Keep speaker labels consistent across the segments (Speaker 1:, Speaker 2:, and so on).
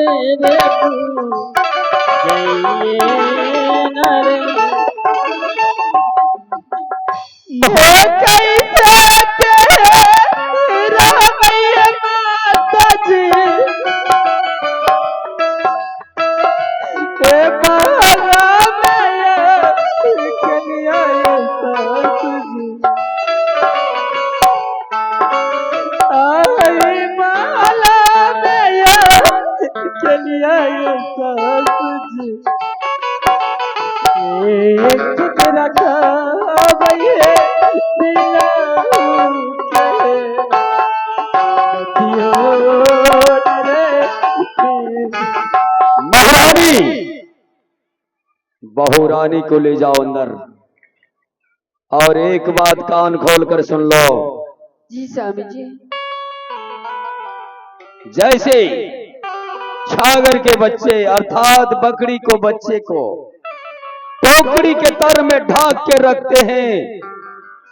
Speaker 1: रे जइए नरे
Speaker 2: बहू रानी को ले जाओ अंदर और एक बात कान खोल कर सुन लो।
Speaker 1: जी स्वामी जी।
Speaker 2: जैसे छागर के बच्चे अर्थात बकरी को बच्चे को टोकरी के तर में ढाक के रखते हैं,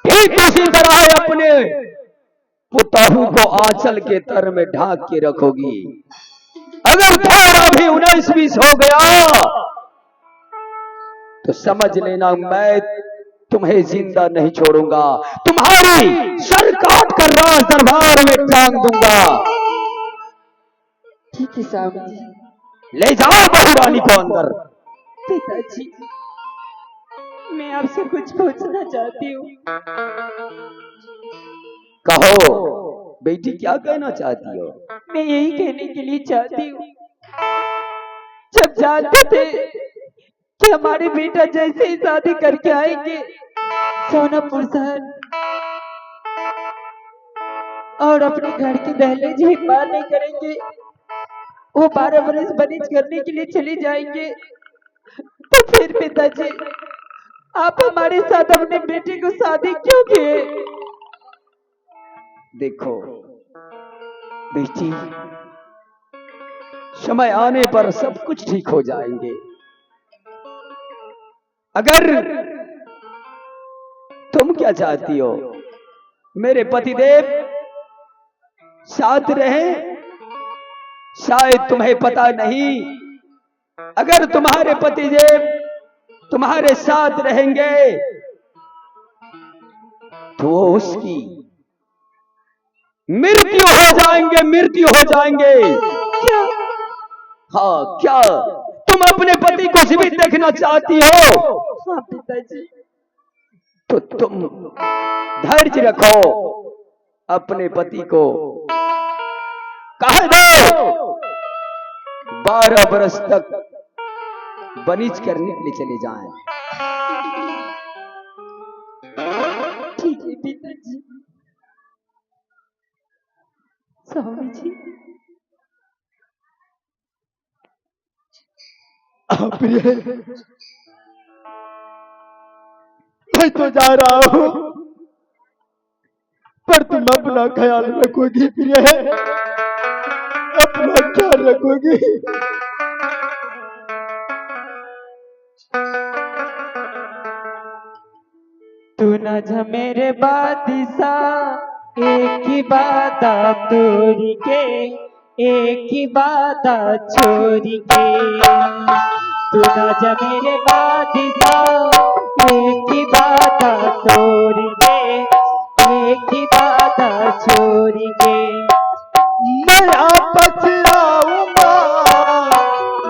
Speaker 2: ठीक उसी तरह अपने पुताहू को आंचल के तर में ढाक के रखोगी। अगर थोड़ा भी 19-20 हो गया तो समझ लेना मैं तुम्हें जिंदा नहीं छोड़ूंगा, तुम्हारी सर काट कर राज दरबार में टांग दूंगा।
Speaker 1: ठीक है स्वामी जी।
Speaker 2: ले जाओ बहू रानी को अंदर।
Speaker 1: पिताजी मैं आपसे कुछ पूछना चाहती हूँ।
Speaker 2: कहो बेटी, क्या कहना चाहती हो?
Speaker 1: मैं यही कहने के लिए चाहती हूँ, जब जानते थे कि हमारे बेटा जैसे ही शादी करके आएंगे सोनापुर शहर और अपने घर की दहलीज भी पार नहीं करेंगे, वो 12 वर्ष बनिज करने के लिए चले जाएंगे, तो फिर पिताजी आप हमारे साथ अपने बेटे को शादी क्यों किए?
Speaker 2: देखो बेटी, समय आने पर सब कुछ ठीक हो जाएंगे। अगर तुम क्या चाहती हो, मेरे पतिदेव साथ रहे, शायद तुम्हें पता नहीं, अगर तुम्हारे पतिदेव तुम्हारे साथ रहेंगे तो उसकी मृत्यु हो जाएंगे, मृत्यु हो जाएंगे।
Speaker 1: क्या?
Speaker 2: हाँ क्या तुम अपने पति को जीवित देखना चाहती हो?
Speaker 1: हाँ पिताजी।
Speaker 2: तो तुम धैर्य रखो, अपने पति को कह दो 12 बरस तक बनिज करने के लिए चले जाएं।
Speaker 1: ठीक है पिताजी। स्वामी जी
Speaker 3: प्रिय, मैं तो जा रहा हूं, पर तुम अपना ख्याल रखोगी प्रिय, अपना ख्याल रखोगी।
Speaker 1: तू न जा मेरे बादशाह, एक ही वादा तोड़ के, एक ही वादा छोड़ के। तू न जा मेरे बादशाह, एक ही वादा तोड़ के, एक ही वादा छोड़ के।
Speaker 3: मैं आपस आऊंगा,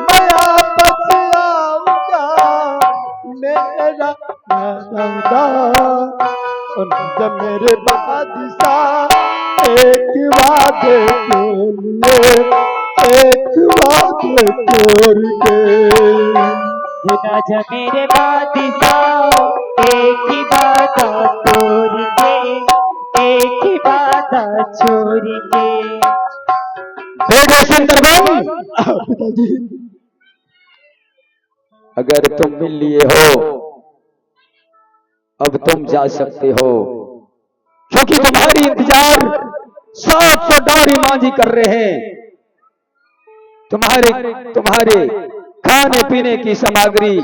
Speaker 3: मैं आपस आऊंगा, मेरा जब मेरे बादशाह एक वादे के लिए, एक वादे तोड़ के।
Speaker 1: राजा मेरे बादशाह एक ही वादा तोड़ के, एक ही वादा छोड़ के।
Speaker 2: बेटे सुंदरबन,
Speaker 3: पिताजी
Speaker 2: अगर तुम मिल लिए हो अब तुम जा सकते हो, क्योंकि तुम्हारी इंतजार 700 डोरी मांझी कर रहे हैं। तुम्हारे खाने पीने की सामग्री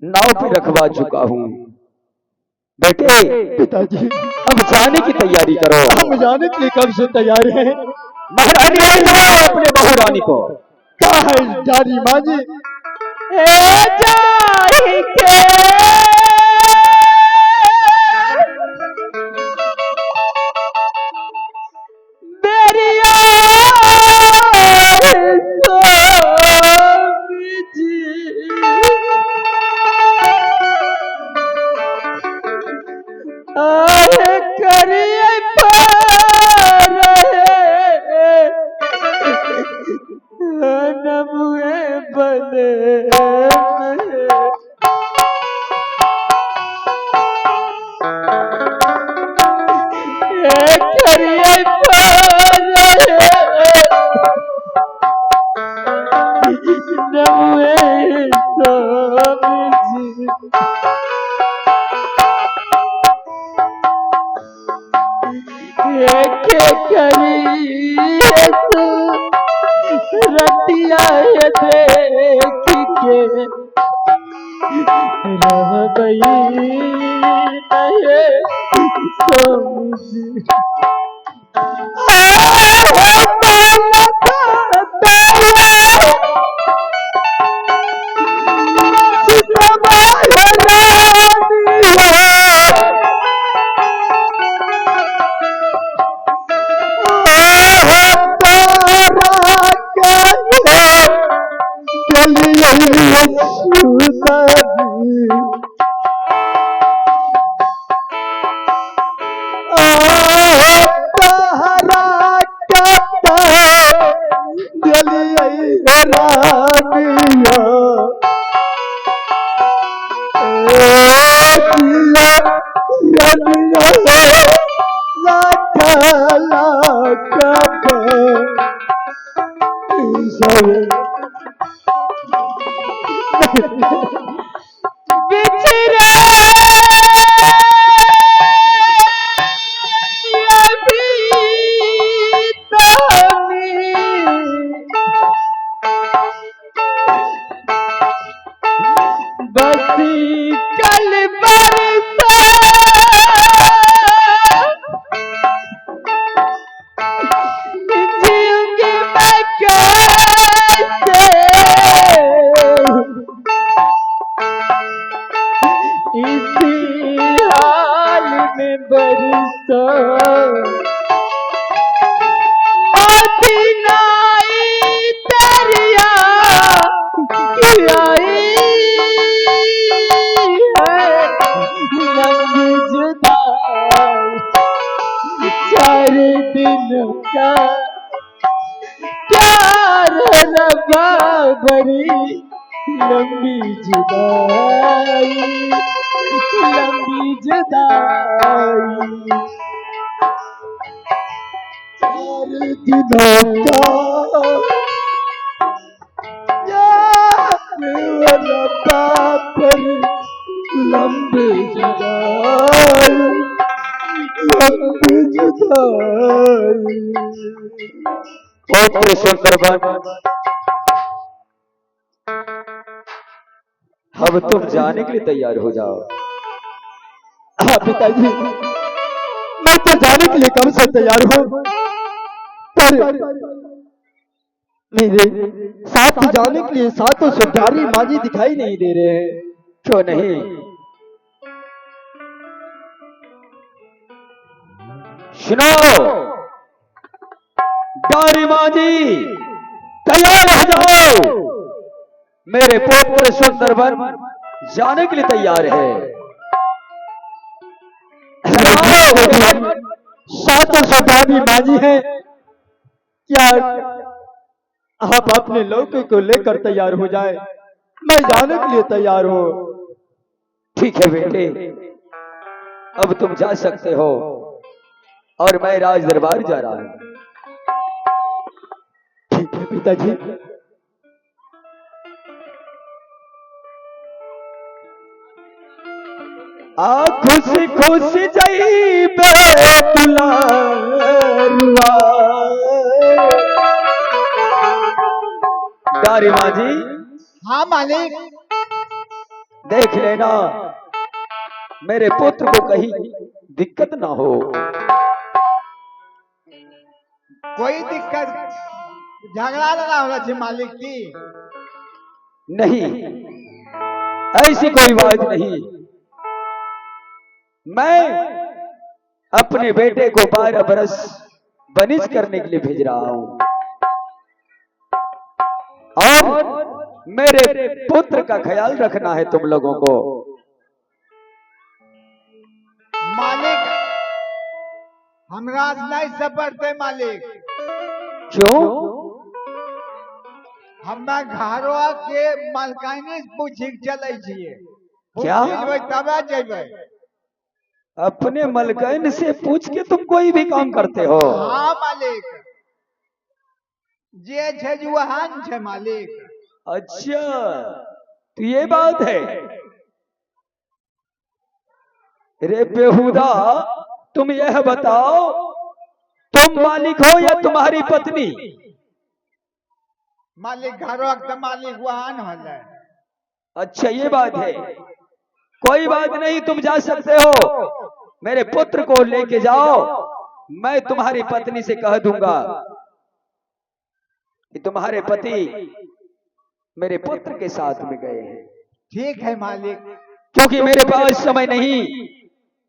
Speaker 2: नाव पे रखवा चुका हूं। बेटे
Speaker 3: पिताजी
Speaker 2: अब जाने की तैयारी करो।
Speaker 3: हम जाने के लिए कब से तैयार हैं।
Speaker 2: महारानी ले जाओ अपने बहू रानी को।
Speaker 3: क्या है दादी माँ जी?
Speaker 1: जाई के मेरी स्वामी जी आए करिए नमुए बने करिए नमुए स्वामी जी के करी रतिया देख के रह गई नहीं समझ बसी कल जीऊंगी मैं कैसे इसी हाल में बरसो मोती नाई दरिया की आई चार दिन का प्यार रबा बड़ी लंबी जुदाई लंबी जुदाई
Speaker 3: 4 दिनों का पर लंबी जुदाई लंबी जुदाई।
Speaker 2: ओके सुंदरबन, अब तुम जाने के लिए तैयार हो जाओ।
Speaker 3: हाँ पिताजी, मैं तो जाने के लिए कब से तैयार हूँ, पर मेरे साथ जाने के लिए सातों सुधारी माजी दिखाई नहीं दे रहे हैं।
Speaker 2: क्यों नहीं? सुनो डारी माजी, तैयार हो जाओ। मेरे पुत्र सुंदरबन जाने के लिए तैयार है।
Speaker 3: सातों सुधारी माजी हैं, क्या आप अपने लौके को लेकर तैयार हो जाए? मैं जाने के लिए तैयार हूँ।
Speaker 2: ठीक है बेटे, अब तुम जा सकते हो और मैं राज दरबार जा रहा हूं।
Speaker 3: ठीक है पिताजी।
Speaker 2: खुशी खुशी जाइबे दुलारुआ। डारी माँ जी।
Speaker 3: हाँ मालिक।
Speaker 2: देख लेना, मेरे पुत्र को कहीं दिक्कत ना हो।
Speaker 4: कोई दिक्कत झगड़ा लड़ा हो रहा मालिक की?
Speaker 2: नहीं, ऐसी कोई बात नहीं। मैं अपने बेटे को 12 बरस बनिज करने के लिए भेज रहा हूं और मेरे पुत्र का ख्याल रखना है तुम लोगों को।
Speaker 4: मालिक हमरा नहीं सपरते मालिक।
Speaker 2: क्यों?
Speaker 4: हमरा घरवा के मालकानी पूछी चले छिए।
Speaker 2: क्या?
Speaker 4: तब जेबे।
Speaker 2: अपने मलकन से पूछ के तुम कोई भी काम करते हो?
Speaker 4: हाँ मालिक, जे छे जुहान छे मालिक।
Speaker 2: अच्छा, तो ये बात है। रे बेहुदा, तुम यह बताओ, तुम मालिक हो या तुम्हारी पत्नी?
Speaker 4: मालिक घरवा के मालिक वहान होले।
Speaker 2: अच्छा, ये बात है। कोई बात नहीं, तुम जा सकते हो। मेरे पुत्र को लेके जाओ। मैं तुम्हारी पत्नी से कह दूंगा कि तुम्हारे पति मेरे पुत्र के साथ में गए हैं।
Speaker 4: ठीक है मालिक।
Speaker 2: क्योंकि मेरे पास समय नहीं,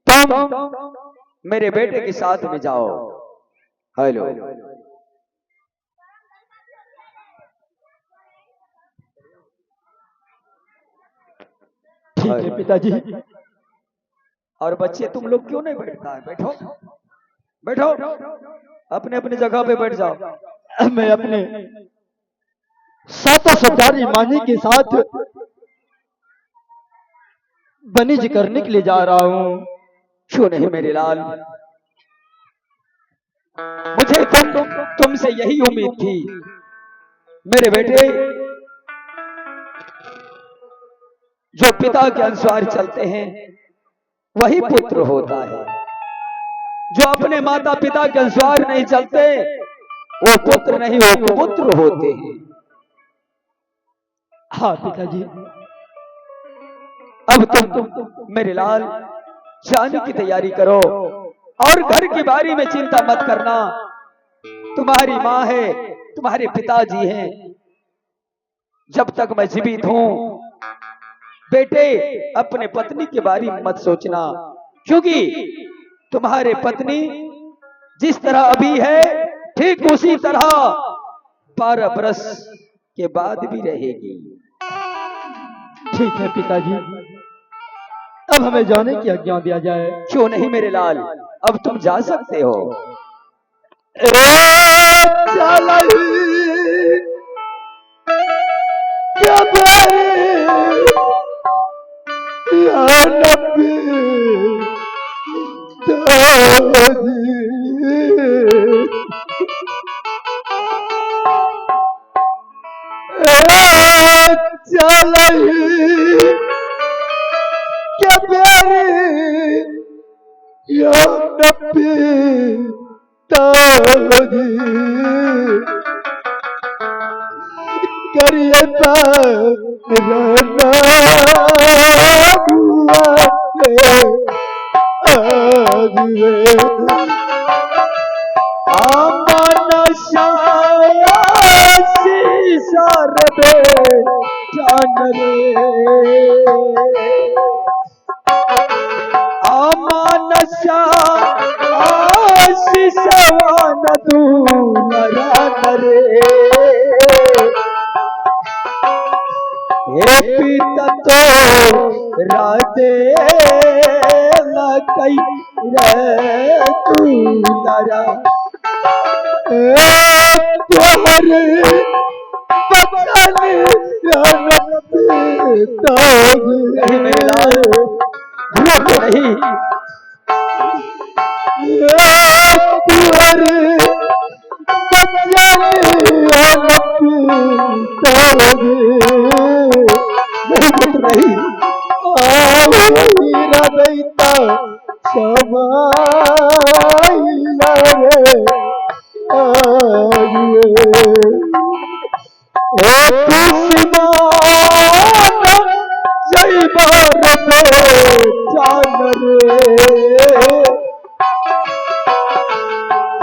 Speaker 2: तुम मेरे बेटे के साथ में जाओ। हेलो,
Speaker 3: ठीक है पिताजी।
Speaker 2: और बच्चे तुम लोग क्यों नहीं बैठता है? बैठो बैठो, अपने अपने जगह पे बैठ जाओ।
Speaker 3: मैं अपने सातों सरदारी मानी के साथ बनिज करने के लिए जा रहा हूँ।
Speaker 2: क्यों नहीं मेरे लाल? मुझे तुमसे यही उम्मीद थी मेरे बेटे। जो पिता के अनुसार चलते हैं वही पुत्र होता है। जो अपने माता पिता के अनुसार नहीं चलते वो पुत्र नहीं, वो कुपुत्र होते हैं।
Speaker 3: हाँ पिताजी।
Speaker 2: अब तुम मेरे लाल जाने की तैयारी करो और घर की बारी में चिंता मत करना। तुम्हारी माँ है, तुम्हारे पिताजी हैं। जब तक मैं जीवित हूं बेटे, अपने पत्नी के बारे में मत सोचना, क्योंकि तुम्हारे पत्नी जिस तरह अभी है ठीक उसी तरह 12 बरस के बाद भी रहेगी।
Speaker 3: ठीक है पिताजी, अब हमें जाने की आज्ञा दिया जाए।
Speaker 2: क्यों नहीं मेरे लाल, अब तुम जा सकते हो।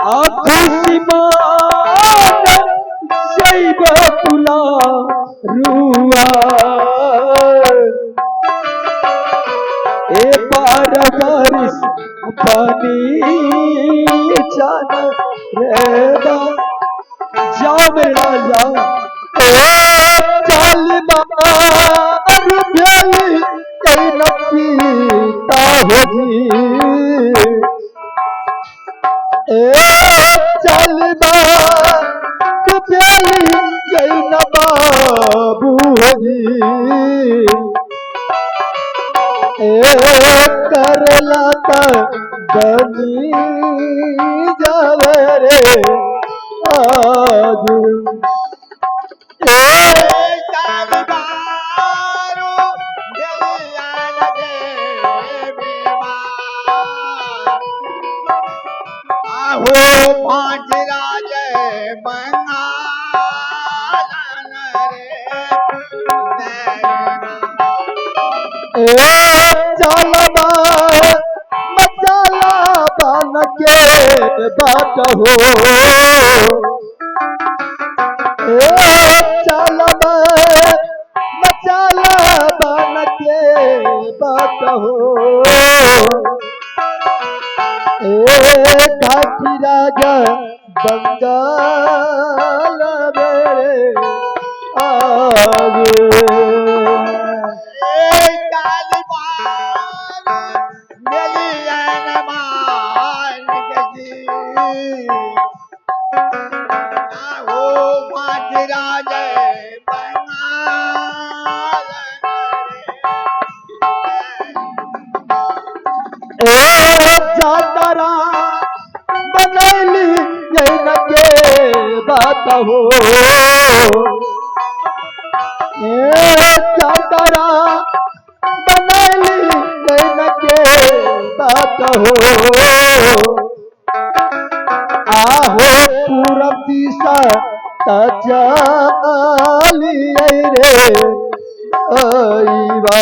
Speaker 2: खुशीमान जैब तुला रुआ ए बार बारिश पानी जान रेदा जाओ मेरा जाओ
Speaker 3: चाल मार प्याली कई नपीता होगी ए चाल मार प्याली कई नबाबू होगी ए करला बनी जावे रे आज चालबा मचाला बन के बात हो चालबा मचाला बन के बात हो घाटी राजा बंगाल मेरे आज जातरा बनैली जैन के बात हो जातरा बनैली जैन के बात हो आहो पूरब दिशा तचाली रे आईवा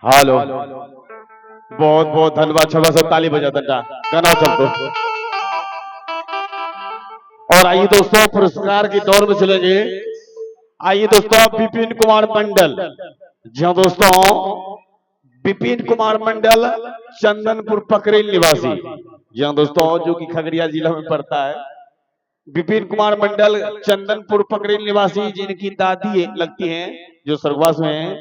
Speaker 5: हेलो बहुत बहुत धन्यवाद छबा सब ताली बजा दंडा गाना चल दो। और आइए दोस्तों पुरस्कार की दौर में चलेंगे। आइए दोस्तों विपिन कुमार मंडल, जी हाँ दोस्तों विपिन कुमार मंडल चंदनपुर पकरेल निवासी, जी हाँ दोस्तों जो कि खगड़िया जिला में पड़ता है। विपिन कुमार मंडल चंदनपुर पकरेल निवासी जिनकी दादी लगती हैं जो स्वर्गवास में हैं,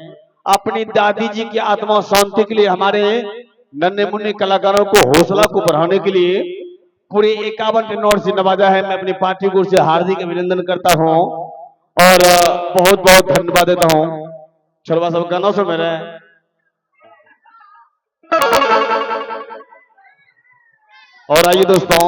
Speaker 5: अपनी दादी जी की आत्मा शांति के लिए हमारे नन्हे मुन्ने कलाकारों को हौसला को बढ़ाने के लिए पूरे 51 नोट से नवाजा है। मैं अपनी पार्टी को से हार्दिक अभिनंदन करता हूं और बहुत बहुत धन्यवाद देता हूं। छलवा सब गाना सुन मेरे। और आइए दोस्तों